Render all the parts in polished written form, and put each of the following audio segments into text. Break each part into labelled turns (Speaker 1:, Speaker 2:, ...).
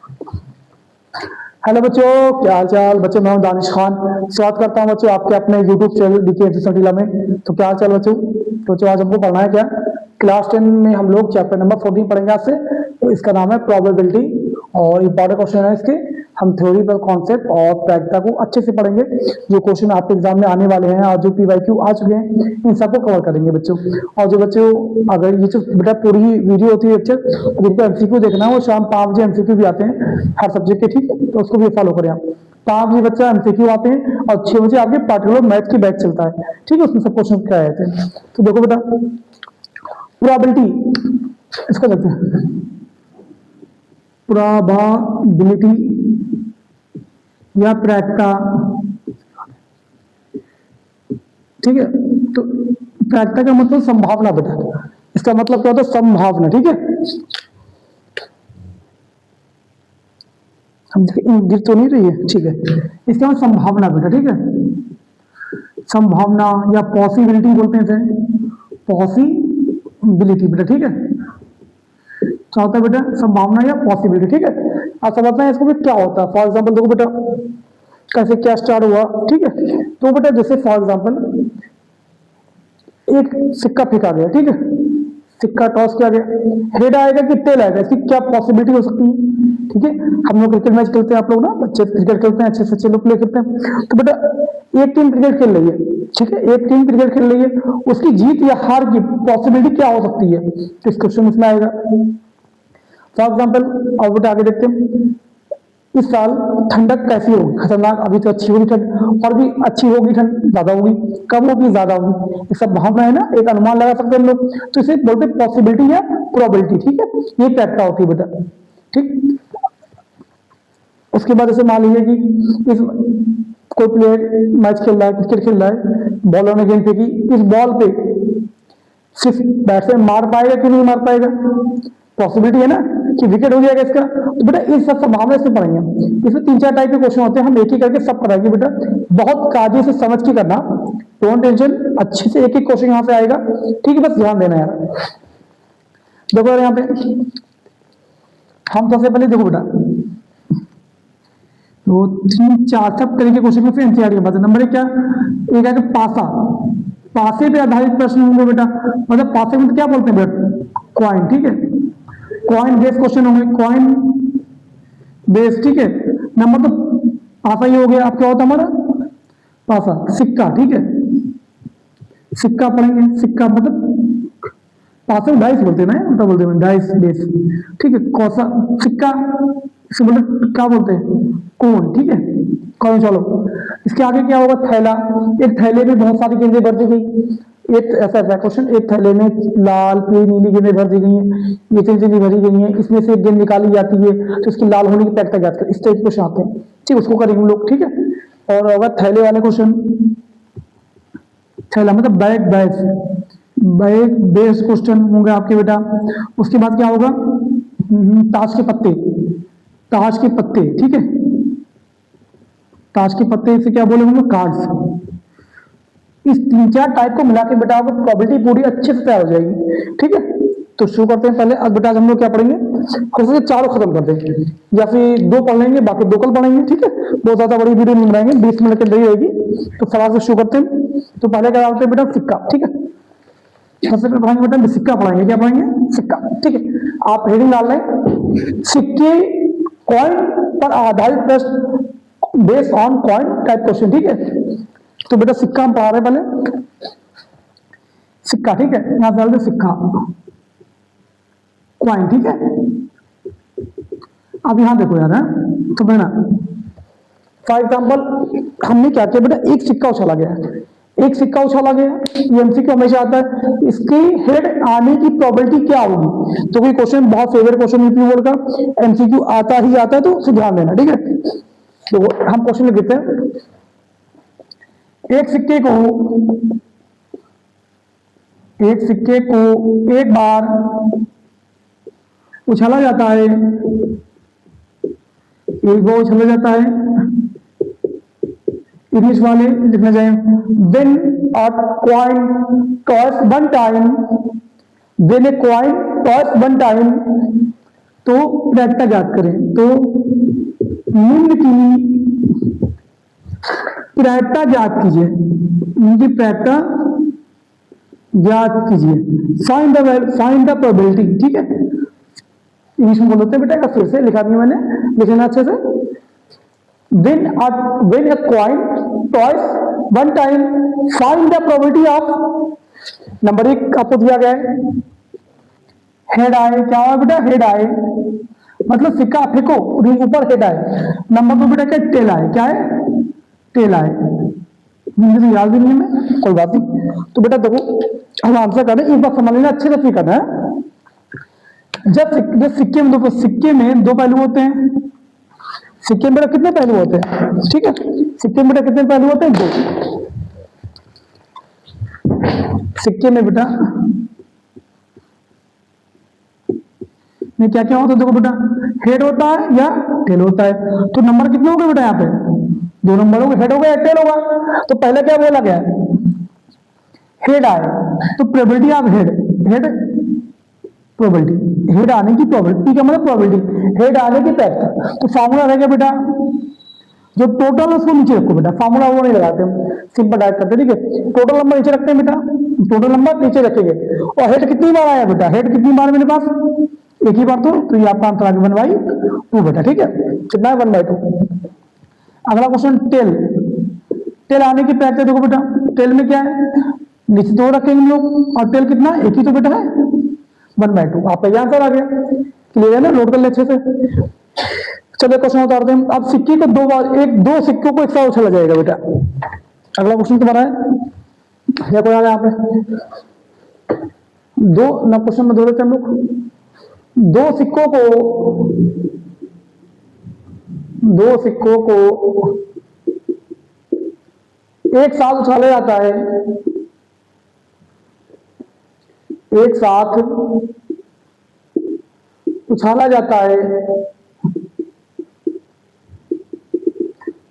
Speaker 1: Hello बच्चों, क्या हाल चाल बच्चों। मैं हूं दानिश खान। स्वागत करता हूं बच्चों आपके अपने यूट्यूब चैनल डीके सटीला में। तो क्या हाल चाल बच्चों। तो बच्चों आज हमको पढ़ना है क्या, क्लास 10 में हम लोग चैप्टर नंबर 14 पढ़ेंगे आज से। तो इसका नाम है प्रोबेबिलिटी और इंपॉर्टेंट क्वेश्चन है इसके। हम थ्योरी पर कॉन्सेप्ट और प्रैक्टिकल को अच्छे से पढ़ेंगे। जो क्वेश्चन आपके एग्जाम में आने वाले हैं और जो पीवाईक्यू आ चुके हैं इन सबको कवर करेंगे बच्चों। और जो बच्चों अगर ये जो बेटा पूरी वीडियो होती है बच्चे, जिनको एमसीक्यू देखना है वो शाम 5 बजे एमसीक्यू भी आते हैं हर सब्जेक्ट के, ठीक है। तो उसको भी फॉलो करें आप। 5 बजे बच्चा एमसीक्यू आते हैं और 6 बजे आपके पार्टिकुलर मैथ की बैच चलता है, ठीक है। उसमें सब क्वेश्चन क्या आए थे। तो देखो बेटा, प्रोबेबिलिटी इसको देखते हैं। प्रोबेबिलिटी या प्रैक्टा, ठीक है। तो प्रैक्टा का मतलब संभावना बेटा। इसका मतलब क्या होता है, संभावना, ठीक है। हम गिर तो नहीं रही है, ठीक है। इसका मतलब संभावना बेटा, ठीक है। संभावना या पॉसिबिलिटी बोलते हैं इसे, पॉसिबिलिटी बेटा, ठीक है। क्या होता है बेटा, संभावना या पॉसिबिलिटी, ठीक है। आप समझते हैं इसको भी क्या होता है। फॉर एग्जाम्पल देखो बेटा कैसे क्या स्टार्ट हुआ, ठीक है। तो बेटा जैसे फॉर एग्जाम्पल एक सिक्का फेंका गया, ठीक है। सिक्का टॉस किया गया, हेड आएगा कि टेल आएगा, इसकी क्या पॉसिबिलिटी हो सकती है, ठीक है। हम लोग क्रिकेट मैच खेलते हैं, आप लोग ना बच्चे क्रिकेट खेलते हैं, अच्छे से अच्छे लोग प्ले करते हैं। तो बेटा एक टीम क्रिकेट खेल रही है, ठीक है। एक टीम क्रिकेट खेल रही है, उसकी जीत या हार की पॉसिबिलिटी क्या हो सकती है, तो इस क्वेश्चन में आएगा। फॉर एग्जाम्पल और बेटा आगे देखते हैं, इस साल ठंडक कैसी होगी, खतरनाक। अभी तो अच्छी होगी ठंड, और भी अच्छी होगी ठंड, ज्यादा होगी, कम होगी, ज्यादा होगी। ये सब भावना है ना, एक अनुमान लगा सकते हैं हम लोग। तो इसे बोलते हैं पॉसिबिलिटी या प्रोबेबिलिटी, ठीक है। ये प्रैक्टा होती है बेटा, ठीक। उसके बाद जैसे मान लीजिए कि इस कोई प्लेयर मैच खेल रहा है, क्रिकेट खेल रहा है, बॉलर ने गेंद फेंकी, इस बॉल पे सिर्फ बैट से मार पाएगा कि नहीं मार पाएगा, पॉसिबिलिटी है ना कि विकेट हो जाएगा इसका। तो बेटा इस सब संभावना इसमें पढ़ेंगे। इसमें 3-4 टाइप के क्वेश्चन होते हैं, हम एक ही करके सब कराएंगे बेटा। बहुत कायदे से समझ के करना, डोंट टेंशन, अच्छे से एक एक क्वेश्चन यहां से आएगा, ठीक है। बस ध्यान देना यार। देखो यार यहाँ पे हम सबसे पहले देखो बेटा 2 3 4 सब तरीके क्वेश्चन में फिर एनसीईआरटी के बाद नंबर 1 क्या, एक है पासा। पासे पे आधारित प्रश्न होंगे बेटा। मतलब पासे में तो क्या बोलते हैं बेटा, कॉइन, ठीक है। कॉइन बेस्ड क्वेश्चन होंगे, कॉइन बेस्ड, ठीक है। नंबर तो पासा ही हो गया। अब क्या होता है हमारा पासा, सिक्का, ठीक है। सिक्का पढ़ेंगे, सिक्का मतलब पासे में डाइस बोलते हैं ना, उल्टा बोलते हैं डाइस बेस, ठीक है। कौसा सिक्का, इसे बोलते क्या बोलते हैं, कौन, ठीक है। कौन, चलो इसके आगे क्या होगा, थैला। एक थैले में बहुत सारी गेंदें भर दी गई, एक ऐसा ऐसा क्वेश्चन, एक थैले में लाल पीली नीली गेंदें भर दी गई हैं, ये चीजें भरी गई हैं, इसमें से एक गेंद निकाली जाती है तो इसकी लाल होने की प्रैक्टिस याद कर, इस टाइप क्वेश्चन आते हैं, ठीक। उसको करेंगे हम लोग, ठीक है। और होगा थैले वाले क्वेश्चन, थैला मतलब बैग, बैग बेस्ड क्वेश्चन होंगे आपके बेटा। उसके बाद क्या होगा, ताश के पत्ते, ताश के पत्ते, ठीक है। ताश के पत्ते से क्या बोले होंगे, कार्ड्स। इस 3-4 टाइप को मिला के बेटा आपको प्रोबेबिलिटी पूरी अच्छे से तैयार हो जाएगी, ठीक है। तो शुरू करते हैं पहले। अब बेटा हम लोग क्या पढ़ेंगे, खुद से चारों खत्म कर देंगे, या फिर 2 पढ़ लेंगे, बाकी 2 कल पढ़ेंगे, ठीक है। बहुत ज्यादा बड़ी वीडियो नहीं बनाएंगे, 20 मिनट के अंदर रहेगी। तो फटाक से शुरू करते हैं। तो पहले क्या डालते हैं बेटा, सिक्का, ठीक है। सबसे पहले पढ़ाएंगे बेटा सिक्का, पढ़ाएंगे क्या पढ़ेंगे, सिक्का, ठीक है। आप हेडिंग डाल लें, सिक्के कॉइन पर आधारित प्रश्न, based on coin type question, ठीक है। तो बेटा सिक्का हम पढ़ा रहे हैं पहले, सिक्का, ठीक है। यहां से डाल दे सिक्का, कॉइन, ठीक है। अब यहां देखो यार है, तो बेटा फॉर एग्जाम्पल हमने क्या किया बेटा, एक सिक्का उछाला गया, एक सिक्का उछाला गया, ये एमसीक्यू हमेशा आता है, इसकी हेड आने की प्रोबेबिलिटी क्या होगी। तो कोई क्वेश्चन बहुत फेवरेट क्वेश्चन यूपी बोर्ड का, एमसीक्यू आता ही आता है, तो उसे ध्यान देना, ठीक है। तो हम क्वेश्चन लिख देते हैं, एक सिक्के को एक बार उछाला जाता है, एक बार उछाला जाता है, इंग्लिश वाले लिखना चाहिए, when a coin toss one time, when a coin toss one time तो प्रैक्टा ज्ञात करें, तो निम्न की प्रैक्टा ज्ञात कीजिए, इनकी प्रैक्टा ज्ञात कीजिए, फाइंड द प्रोबेबिलिटी। ठीक है, इंग्लिश में बोलते हैं बेटा, फिर से लिखा दिया मैंने, लिखना अच्छे से। win a coin twice one time, find the probability of। Number 1 आपको दिया गया है, हेड आए, क्या हुआ बेटा, हेड आए, मतलब सिक्का फेंको ऊपर हेड आए। नंबर 2 बेटा क्या, टेल आए, क्या है, टेल आए। मुझे तो याद भी नहीं है, मैं कोई बात नहीं। तो बेटा देखो हम आंसर कर रहे हैं, एक बात समझ लेना, अच्छे से करना है। जब सिक्के में दो पहलू होते हैं, सिक्के में बेटा कितने पहलू होते हैं, ठीक है, सिक्के में बेटा कितने पहलू होते हैं, 2। सिक्के में बेटा में क्या क्या होता है, देखो बेटा, हेड होता है या टेल होता है। तो नंबर कितने हो गए बेटा, यहाँ पे 2 नंबर हो गए, हेड होगा या टेल होगा। तो पहले क्या बोला गया, हेड आए, तो probability of head probability, head आने की प्रोबेबिलिटी, का मतलब प्रोबेबिलिटी, हेड आने की पैक्ट। तो फॉर्मूला रहेगा बेटा, जो टोटल है उसको नीचे रखो बेटा, फॉर्मूला वो नहीं लगाते हम, सिंपल डायरेक्ट करते हैं। ठीक है, टोटल नंबर नीचे रखते हैं बेटा, टोटल नंबर नीचे रखेंगे। और हेड कितनी बार आया बेटा, हेड कितनी बार मेरे पास, एक ही बार। तो ये आपका आंसर आ गया 1/2 बेटा। ठीक है, कितना है, 1/2। अगला क्वेश्चन, टेल। टेल आने की पैक्ट देखो बेटा, टेल में क्या है, नीचे 2 रखेंगे हम लोग, और टेल कितना, एक ही तो बेटा है, 1/2। आपका ये आंसर आ गया, क्लियर है ना, नोट कर ले अच्छे से। चलिए क्वेश्चन उतारते हैं। अब सिक्के को 2 बार, 2 सिक्कों को एक साथ उछाला जाएगा बेटा। अगला क्वेश्चन तुम्हारा है, या कोई आ गया यहाँ पे, 2 ना, क्वेश्चन में 2 लेते हैं हम लोग। 2 सिक्कों को एक साथ उछाला जाता है, एक साथ उछाला जाता है,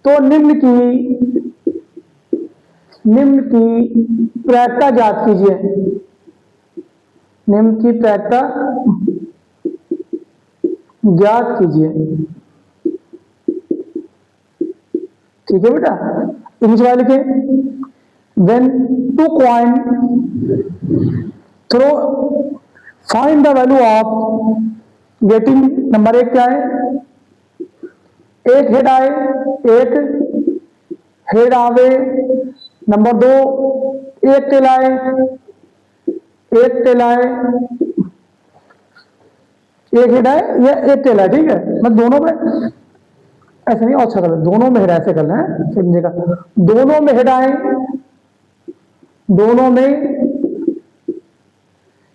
Speaker 1: तो निम्न की प्रैक्टा ज्ञात कीजिए, निम्न की प्रैक्टा ज्ञात कीजिए। ठीक है बेटा, इंग्लिश वाले लिखे, when 2 coin throw find the value of getting. Number 1 क्या है, एक हेड आए, एक हेड आवे। नंबर 2 एक टेल आए, एक टेल आए, एक हेड आए या एक टेल आए। ठीक है, मैं दोनों में ऐसे नहीं, अच्छा कर, दोनों में हेड ऐसे करना है, समझेगा, दोनों में हेड आए, दोनों में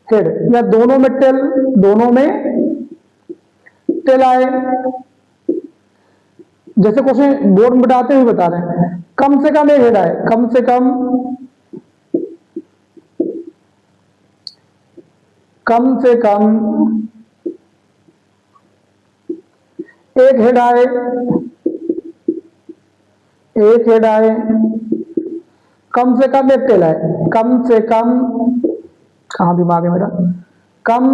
Speaker 1: हेड, या दोनों में टेल, दोनों में टेल आए। जैसे क्वेश्चन बोर्ड में बताते हुए बता रहे हैं, कम से कम एक हेड आए, कम से कम एक हेड आए, एक हेड आए, कम से कम एक टेल आए, कम से कम, कहां दिमाग है मेरा, कम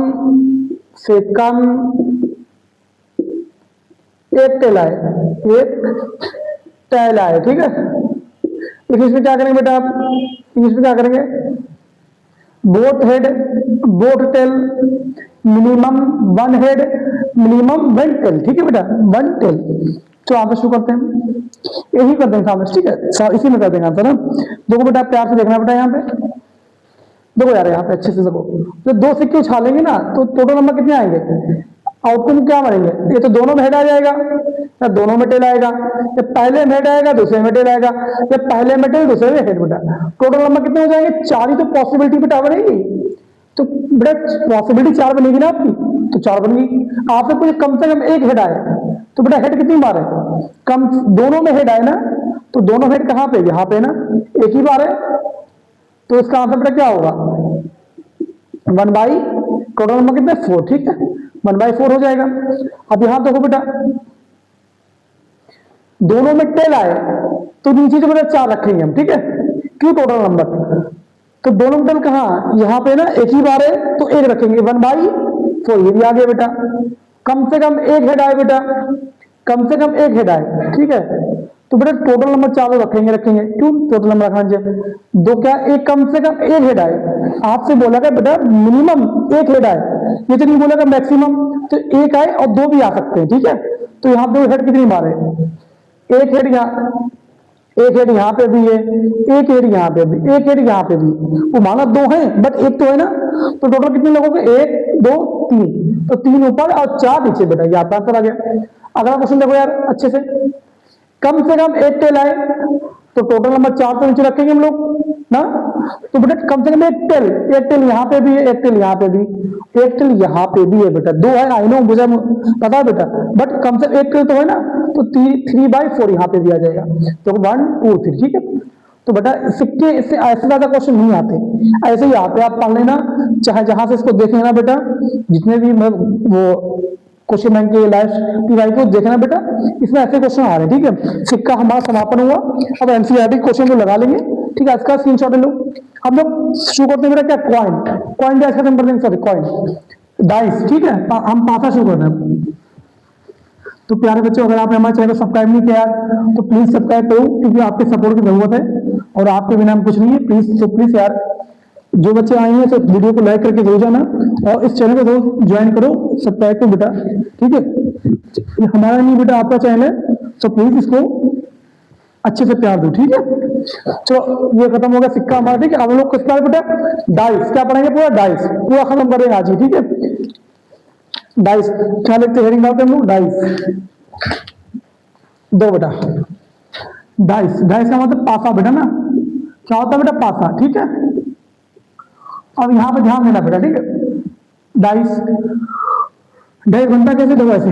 Speaker 1: से कम एक टेल आए, एक टेल आए। ठीक है, इंग्लिश में क्या करेंगे बेटा आप, इंग्लिश में क्या करेंगे, both head both tail, minimum 1 head, minimum 1 tail. ठीक है बेटा, 1 टेल। तो आंसर शुरू करते हैं, यही कर देंगे सामने। ठीक है, इसी में कर देंगे आंसर ना। देखो बेटा प्यार से देखना बेटा, यहाँ पे देखो यार, यहाँ पे अच्छे से देखो, जब 2 सिक्के उछालेंगे ना, तो टोटल नंबर कितने आएंगे, आउटपुट क्या बनेंगे, ये तो दोनों में हेड आ जाएगा, या दोनों में टेल आएगा, या पहले में हेड आएगा, दूसरे में टेल आएगा, या पहले में टेल, दूसरे में हेड। बेटा टोटल नंबर कितने हो जाएंगे, 4 ही तो पॉसिबिलिटी बेटा बनेगी। तो बेटा पॉसिबिलिटी 4 बनेगी ना आपकी, तो 4 बनेगी। आपसे कुछ कम से कम एक हेड आए, तो बेटा हेड कितनी बार है, कम, दोनों में हेड आए ना, तो दोनों हेड कहाँ पे, यहाँ पे ना, एक ही बार है। तो इसका आंसर बेटा क्या होगा, 1/, टोटल नंबर कितने, 4। ठीक है, 1/4 हो जाएगा। अब यहां देखो बेटा, दोनों में टेल आए, तो नीचे जो बेटा 4 रखेंगे हम। ठीक है, क्यों, टोटल नंबर, तो दोनों में टेल कहां, यहां पे ना, एक ही बार है, तो 1 रखेंगे, 1/4, ये भी आ गया बेटा। कम से कम एक हेड आए बेटा, कम से कम एक हेड आए, ठीक है। तो बेटा टोटल नंबर चारों रखेंगे, क्यों टोटल नंबर रखना चाहिए, दो क्या, एक कम से कम एक हेड आए। आपसे बोला गया बेटा मिनिमम एक हेड आए, ये तो नहीं बोला गया मैक्सिमम, तो एक आए और दो भी आ सकते हैं, ठीक है। तो यहाँ दो हेड कितनी मारे, एक हेड यहाँ, एक हेड यहाँ पे भी है, एक हेड यहाँ पे भी, एक हेड यहाँ पे भी, वो माना दो है बट एक तो है ना, तो टोटल कितने लोगों के, एक दो तीन, तो तीन ऊपर और चार नीचे बेटा, ये आपका आंसर आ गया। अगला क्वेश्चन देखो यार अच्छे से, कम से कम एक टेल आए, तो टोटल नंबर चार तो नीचे रखेंगे हम लोग ना, तो बेटा कम से कम एक टेल यहाँ पे भी है, एक टेल यहाँ पे भी, एक टेल यहाँ पे भी है बेटा, दो है आई नो मुझे पता है बेटा, बट कम से कम एक टेल तो है ना, तो 3/4 यहाँ पे भी आ जाएगा, तो 1 2 3, ठीक है। तो बेटा सिक्के इससे ऐसे ज्यादा क्वेश्चन नहीं आते, ऐसे ही आते, आप पढ़ लेना, चाहे जहां से इसको देख लेना बेटा, जितने भी वो क्वेश्चन बैंक के लाइव पीवाई को देखना बेटा, इसमें ऐसे क्वेश्चन आ रहे हैं, ठीक है। सिक्का हमारा समापन हुआ, अब एनसीईआरटी क्वेश्चन को लगा लेंगे, ठीक है। इसका स्क्रीनशॉट ले लो। हम लोग शुरू करते हैं बेटा क्या, कॉइन डाइस खत्म कर देंगे, सॉरी कॉइन डाइस, ठीक है। हम पासा शुरू करते हैं। तो प्यारे बच्चों, अगर आपने हमारे चैनल को सब्सक्राइब नहीं किया तो प्लीज सब्सक्राइब करो, क्योंकि आपके सपोर्ट की जरूरत है और आपके बिना हम कुछ नहीं है। प्लीज तो प्लीज यार, जो बच्चे आए हैं तो वीडियो को लाइक करके जरूर जाना, और इस चैनल को जरूर ज्वाइन करो, सब्सक्राइब करो बेटा, ठीक है। ये हमारा नहीं बेटा, आपका चैनल है, तो प्लीज इसको अच्छे से प्यार दो, ठीक है। चलो ये खत्म हो गया सिक्का हमारा, ठीक है। अब हम लोग किस बेटा डाइस, क्या पढ़ेंगे, पूरा डाइस पूरा खत्म करेंगे आज ही, ठीक है। डाइस क्या लिखते हैं, हेडिंग डालते हैं हम लोग, डाइस दो बेटा, डाइस, डाइस का मतलब पासा बेटा ना, क्या होता है बेटा, पासा, ठीक है। अब यहां पे ध्यान देना बेटा, ठीक है। डाइस, डाइस बनता कैसे, देखो ऐसे,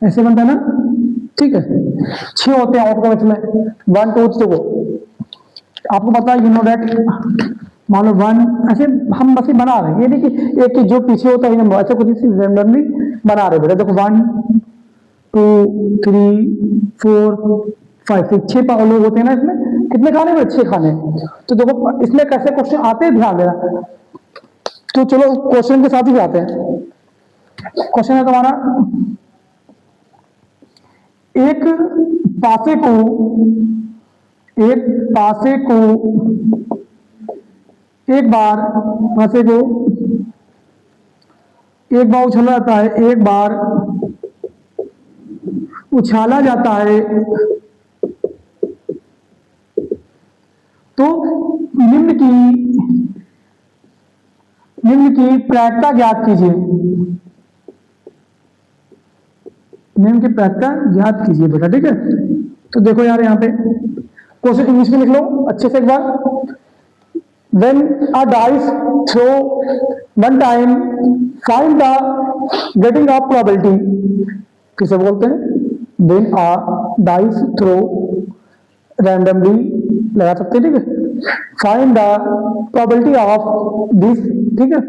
Speaker 1: ऐसे बनता है ना, ठीक है। 6 होते हैं ऑप्शन में, 1 2 3 को आपको पता है, यू नो दैट, मान लो 1 ऐसे हम बस बना रहे हैं, ये नहीं कि एक जो पीछे होता है नंबर, ऐसे कुछ रैंडमली बना रहे बेटा। देखो 1 2 3 4 5 6 लोग होते हैं ना इसमें, कितने खाने में, 6 खाने। तो देखो इसमें कैसे क्वेश्चन आते हैं, ध्यान देना। तो चलो क्वेश्चन के साथ ही आते हैं। क्वेश्चन है तुम्हारा, एक पासे को एक बार उछाला जाता है, एक बार उछाला जाता है, तो निम्न की प्रायिकता ज्ञात कीजिए, निम्न की प्रायिकता ज्ञात कीजिए बेटा, ठीक है। तो देखो यार यहाँ पे क्वेश्चन इंग्लिश में लिख लो अच्छे से एक बार। When a dice throw one time, find the getting of probability. किसे बोलते हैं, when a dice throw randomly लगा सकते हैं, ठीक है। Find the probability of this, ठीक है,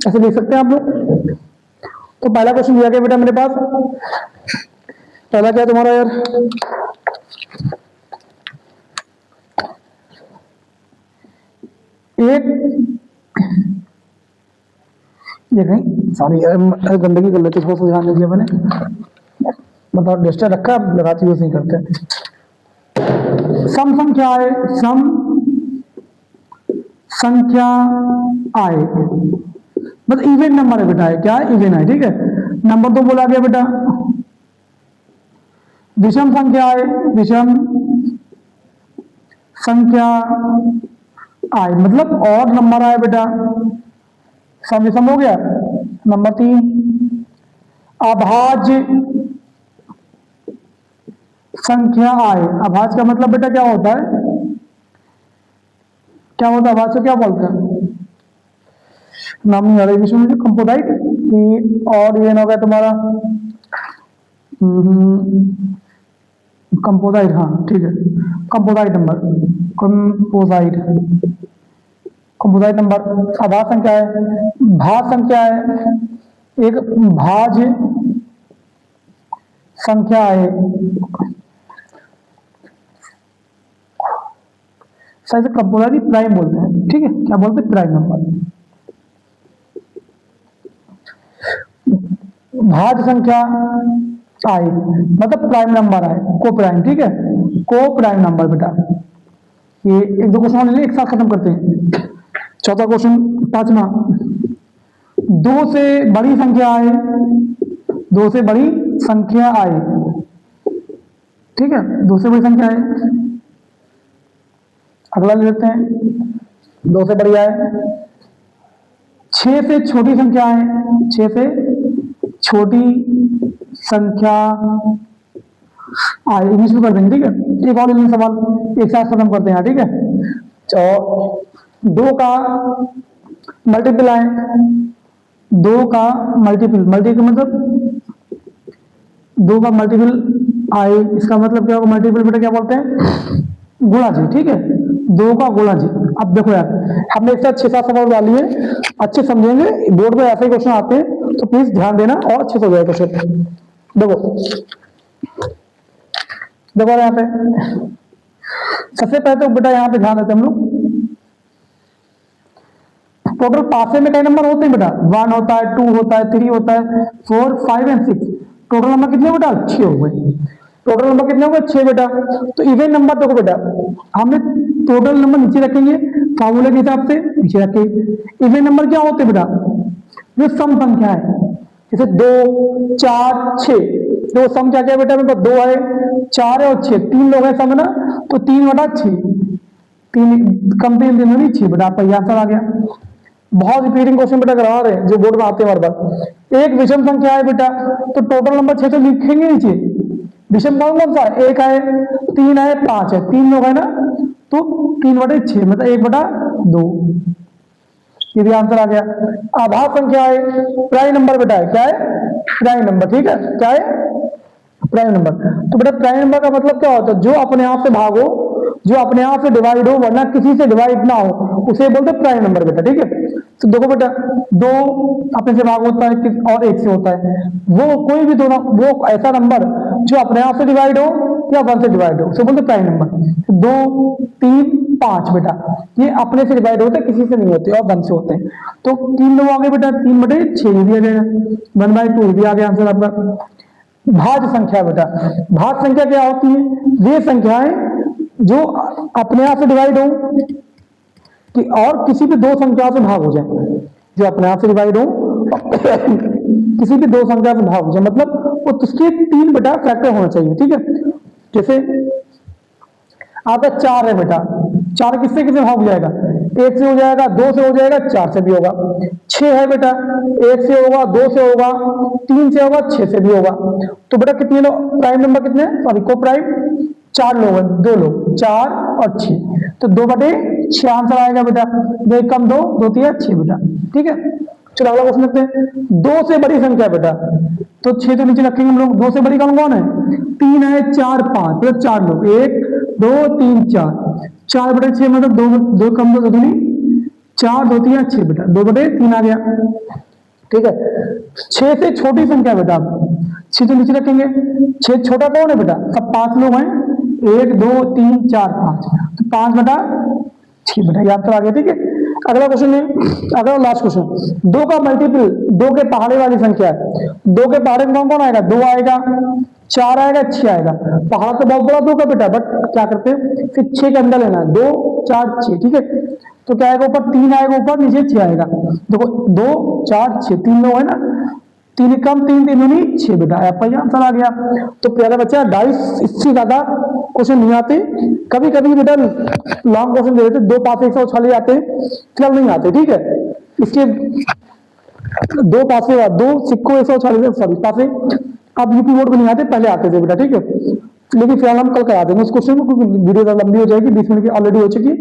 Speaker 1: ऐसे लिख सकते हैं आप लोग। तो पहला क्वेश्चन दिया गया बेटा मेरे पास, पहला क्या तुम्हारा यार, एक ये नहीं, सॉरी गंदगी कर लेते, थोड़ा सा ध्यान दीजिए मैंने, मतलब डिस्टर रखा, लगाती यूज नहीं करते। सम संख्या आए, सम संख्या आए मतलब इवेन नंबर है बेटा, है क्या, इवेन है, ठीक है। नंबर तो बोला गया बेटा, विषम संख्या आए, विषम संख्या आए मतलब और नंबर आए बेटा, सम विषम हो गया। नंबर 3, अभाज्य संख्या आए। अभाज्य का मतलब बेटा क्या होता है, क्या होता है अभाज्य, क्या बोलते हैं, नाम नहीं आ रहा विषय में, कंपोजाइट और ये हो गया तुम्हारा कंपोजाइट, हाँ ठीक है, कंपोजाइट नंबर, कंपोजाइट नंबर। अभाज्य संख्या है, भाज्य संख्या है, एक भाज्य संख्या है, सर इसे कब बोला, प्राइम बोलते हैं, ठीक है, क्या बोलते हैं, प्राइम नंबर। भाज्य संख्या आई मतलब प्राइम नंबर आए, को प्राइम, ठीक है, को प्राइम नंबर बेटा। ये एक दो क्वेश्चन ले एक साथ खत्म करते हैं। चौथा क्वेश्चन, पांचवा, दो से बड़ी संख्या आए, दो से बड़ी संख्या आए, ठीक है, दो से बड़ी संख्या आए। अगला ले लेते हैं, दो से बड़ी आए, 6 से छोटी संख्या आए, 6 से छोटी संख्या आए, इंग्लिश में कर देंगे, ठीक है। एक और सवाल एक साथ खत्म करते हैं, ठीक है। दो का मल्टीपल आए, दो का मल्टीपल, मल्टीपल मतलब दो का मल्टीपल आए, इसका मतलब क्या होगा, मल्टीपल बेटा क्या बोलते हैं, गुणा जी, ठीक है, दो का गुणा जी। अब देखो यार, हमने एक साथ 6-7 सवाल डाली है, अच्छे समझेंगे, बोर्ड में ऐसे ही क्वेश्चन आते हैं, तो प्लीज ध्यान देना और अच्छे से हो जाएगा क्वेश्चन। देखो देखो यहाँ पे सबसे पहले तो बेटा यहाँ पे ध्यान देते हम लोग, टोटल पासे में कई नंबर होते हैं बेटा, 1 होता है, 2 होता है, 3 होता है, 4, 5 एंड 6। टोटल नंबर कितने बेटा, 6 हो गए। टोटल नंबर कितने हो गए, 6 बेटा। तो इवन नंबर देखो बेटा, हमने टोटल नंबर नीचे रखेंगे फार्मूले के हिसाब से, नीचे रखेंगे। इवन नंबर क्या होते हैं बेटा, जो सम संख्या है, जैसे 2, 4, 6। तो सम क्या क्या बेटा, मेरे पास 2 है, 4 है और 6, 3 लोग हैं सम ना, तो 3/6, 3 कम 3 6 बेटा, आपका आंसर आ गया। बहुत रिपीटिंग क्वेश्चन बेटा करवा रहे हैं जो बोर्ड में आते हैं हर बार। एक विषम संख्या है बेटा, तो टोटल नंबर 6 तो लिखेंगे नीचे, विषम कौन कौन सा है, 1 है, 3 है, 5 है, 3 लोग है ना, तो 3/6 मतलब 1/2, ये भी आंसर आ गया। आभाज्य संख्या है, प्राइम नंबर बेटा है, क्या है, प्राइम नंबर, ठीक है, क्या है, प्राइम नंबर। तो बेटा प्राइम नंबर का मतलब क्या होता है, जो अपने आप से भाग हो, जो अपने आप से डिवाइड हो, वरना किसी से डिवाइड ना हो, उसे बोलते हैं प्राइम नंबर बेटा, ठीक है। तो देखो बेटा, 2 अपने से भाग होता है और 1 से होता है, वो कोई भी दोनों, वो ऐसा नंबर जो अपने आप से डिवाइड हो या 1 से डिवाइड हो, उसे बोलते हैं प्राइम नंबर। 2, 3, 5 बेटा, ये अपने से डिवाइड होते हैं, किसी से नहीं होते, और 1 से होते हैं। तो 3 लोग आ गए बेटा, 3/6 ये भी आ जाएगा, 1/2 भी आ गया आंसर आपका। भाज्य संख्या बेटा, भाज्य संख्या क्या होती है, वे संख्याएं जो अपने आप से डिवाइड हो कि और किसी भी 2 संख्या से भाग हो जाए, जो अपने आप से डिवाइड हो किसी भी 2 संख्या से भाग हो जाए, मतलब वो उसके 3 बेटा फैक्टर होना चाहिए, ठीक है। जैसे आपका 4 है बेटा, 4 किससे किससे भाग हो जाएगा, 1 से हो जाएगा, 2 से हो जाएगा, 4 से भी होगा। 6 है बेटा, 1 से होगा, 2 से होगा, 3 से होगा, 6 से भी होगा। तो बेटा कितने लोग प्राइम नंबर, कितने, सॉरी को प्राइम 4 लोग हैं, 2 लोग, 4 और 6, तो 2/6 आंसर आएगा बेटा। 2 कम 2, 2 3 6 बेटा, ठीक है। चलो अगला क्वेश्चन देखते हैं, 2 से बड़ी संख्या बेटा, तो 6 तो नीचे रखेंगे हम लोग। 2 से बड़ी कौन कौन है, 3 है, 4, 5, मतलब 4 लोग, 1 2 3 4, 4/6 मतलब 2 कम 2 दूनी 4, 2 3 6 बेटा, 2/3 आ गया, ठीक है। 6 से छोटी संख्या बेटा, 6 तो नीचे रखेंगे। 6 छोटा कौन है बेटा, सब 5 लोग हैं, 1 2 3 4 5, तो 5/6 बेटा, ये आंसर आ गया, ठीक है। अगला क्वेश्चन है, अगला लास्ट क्वेश्चन, 2 का मल्टीपल, 2 के पहाड़े वाली संख्या है। 2 के पहाड़े में कौन कौन आएगा, 2 आएगा, 4 आएगा, 6 आएगा। पहाड़ तो बहुत बड़ा 2 का बेटा, बट क्या करते हैं, फिर 6 के अंदर लेना है, 2 4 6, ठीक है। तो क्या आएगा, ऊपर 3 आएगा, ऊपर नीचे 6 आएगा। देखो 2 4 6, 3 लोग है ना, 3 कम 3 3 6 बेटा, आपका आंसर आ गया। तो प्यारा बच्चा, डाइस इससे ज्यादा क्वेश्चन नहीं आते, कभी कभी बेटा लॉन्ग क्वेश्चन दे देते, 2 पासे 140 आते हैं, फिलहाल नहीं आते, ठीक है। इसके 2 पासे, 2 सिक्कों 140, सॉरी पासे अब यूपी बोर्ड में नहीं आते, पहले आते थे बेटा, ठीक है। लेकिन फिलहाल हम कल करा देंगे उस क्वेश्चन को, क्योंकि वीडियो ज्यादा लंबी हो जाएगी, 20 मिनट की ऑलरेडी हो चुकी है।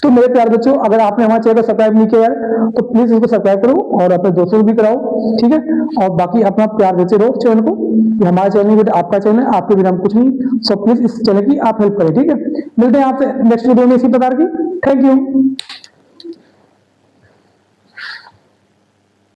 Speaker 1: तो मेरे प्यारे बच्चों, अगर आपने हमारे चैनल को सब्सक्राइब नहीं किया है तो प्लीज इसको सब्सक्राइब करो और अपने दोस्तों को भी कराओ, ठीक है। और बाकी अपना प्यार देते रहो चैनल को, ये हमारा चैनल नहीं बेटा, आपका चैनल है, आपके बिना हम कुछ नहीं। सो प्लीज इस चैनल की आप हेल्प करें, ठीक है। मिलते हैं आपसे नेक्स्ट वीडियो में इसी प्रकार की। Thank you.